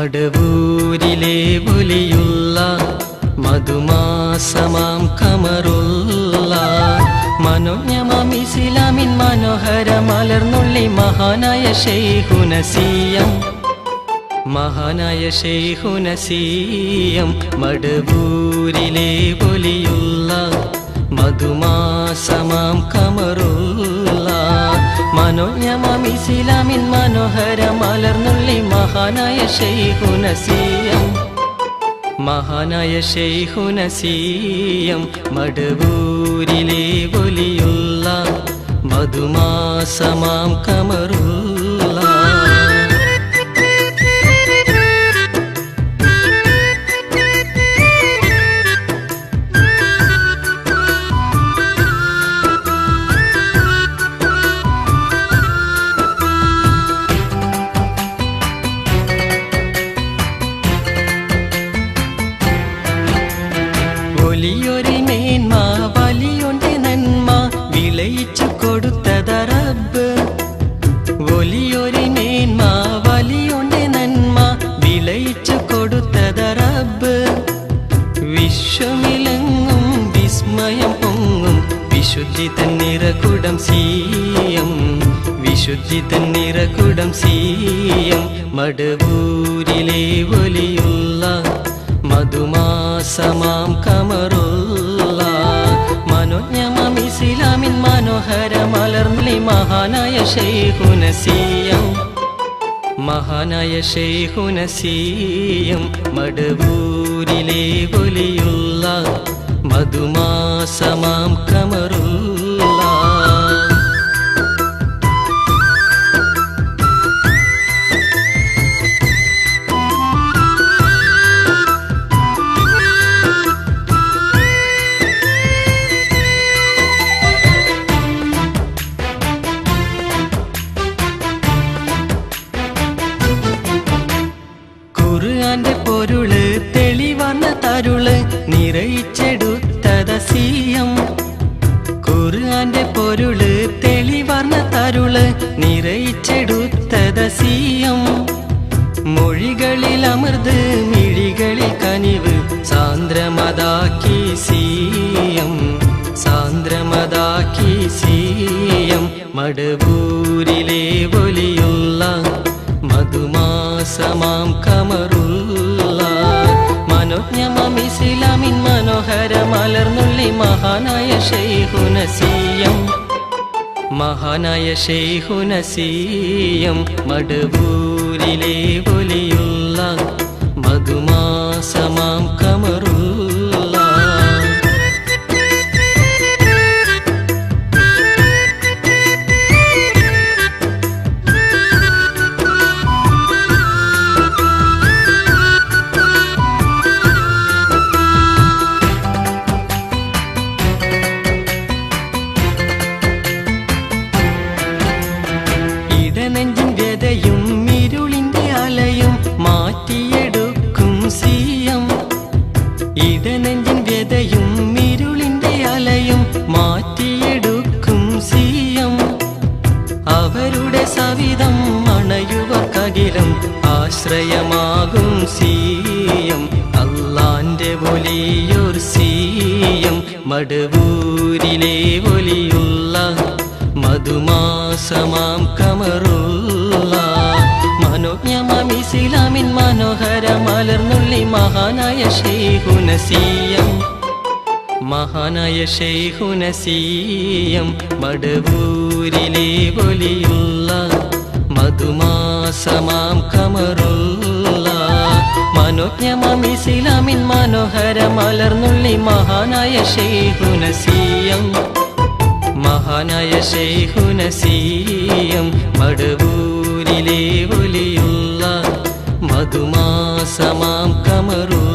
മടവൂരിലെ ഒലിയുള്ള മധുമാസമാം ഖമറുള്ള മനോജ്ഞമാം ഇസ്ലാമിൻ മനോഹര മലർന്നുള്ളി മഹാനായ ശൈഖുന സിയം മഹാനായ ശൈഖുന സിയം മടവൂരിലെ ഒലിയുള്ള മധുമാസമാം ഖമറുള്ള മനോജ്ഞമാം ഇസ്ലാമിൻ മനോഹര മലർന്നുള്ളി മഹാനായ ശൈഖുന സിയം മഹാനായ ശൈഖുന സിയം മടവൂരിലെ ഒലിയുള്ള മധുമാസമാം ഖമറുള്ള വലിയൊരു മേന്മ വലിയൊന്റെ നന്മ വിളയിച്ചു കൊടുത്തത റബ്ബ് വലിയൊരു മേന്മ വലിയൊന്റെ നന്മ വിളയിച്ചു കൊടുത്തത റബ്ബ് വിശ്വമിലങ്ങും വിസ്മയം പൊങ്ങും വിശുദ്ധി തന്നിറകുടം സിയം വിശുദ്ധി തന്നിറകുടം സിയം മടവൂരിലെ ഒലിയുള്ള മധുമാസമാം ഖമറുള്ള മനോജ്ഞമാം ഇസ്ലാമിൻ മനോഹര മലർന്നുള്ളി മഹാനായ ശൈഖുന സിയം മഹാനായ ശൈഖുന സിയം മടവൂരിലെ ഒലിയുള്ള മധുമാസമാം ഖമറുള്ള ഖുർആന്റെ പൊരുള് തെളിവാർന്ന തരുള് നിറയിച്ചെടുത്തത സിയം ഖുർആന്റെ പൊരുള് തെളിവാർന്ന തരുള് നിറയിച്ചെടുത്തത സിയം മൊഴികളിൽ അമൃത് മിഴികളിൽ കനിവ് സാന്ദ്രമതാക്കി സിയം സാന്ദ്രമതാക്കി സിയം മടവൂരിലെ ഒലിയുള്ള മധുമാസമാം ഖമറുള്ള മനോജ്ഞമാം ഇസ്ലാമിൻ മനോഹര മലർന്നുള്ളി മഹാനായ ശൈഖുന സിയം മഹാനായ ശൈഖുന സിയം മടവൂരിലെ ഒലിയുള്ള മധുമാസമാം ഖമറുള്ള നെഞ്ചിൻ വ്യതയും ഇരുളിന്റെ അലയും മാറ്റിയെടുക്കും സിയം ഇടനെഞ്ചിൻ വ്യതയും ഇരുളിന്റെ അലയും മാറ്റിയെടുക്കും സിയം അവരുടെ സവിധം അണയുവർക്കകിലം ആശ്രയമാകും സിയം അല്ലാന്റെ ഒലിയോർ സിയം മടവൂരിലെ ഒലിയുള്ള മധുമാസമാം ഖമറുള്ള മനോജ്ഞമാം ഇസ്ലാമിൻ മനോഹര മലർന്നുള്ളി മഹാനായ ശൈഖുന സിയം മഹാനായ ശൈഖുന സിയം മടവൂരിലെ ഒലിയുള്ള മധുമാസമാം ഖമറുള്ള മനോജ്ഞമാം ഇസ്ലാമിൻ മനോഹര മലർന്നുള്ളി മഹാനായ ശൈഖുന സിയം മഹാനായ ശൈഖുന സിയം മടവൂരിലെ ഒലിയുള്ള മധുമാസമാം ഖമറുള്ള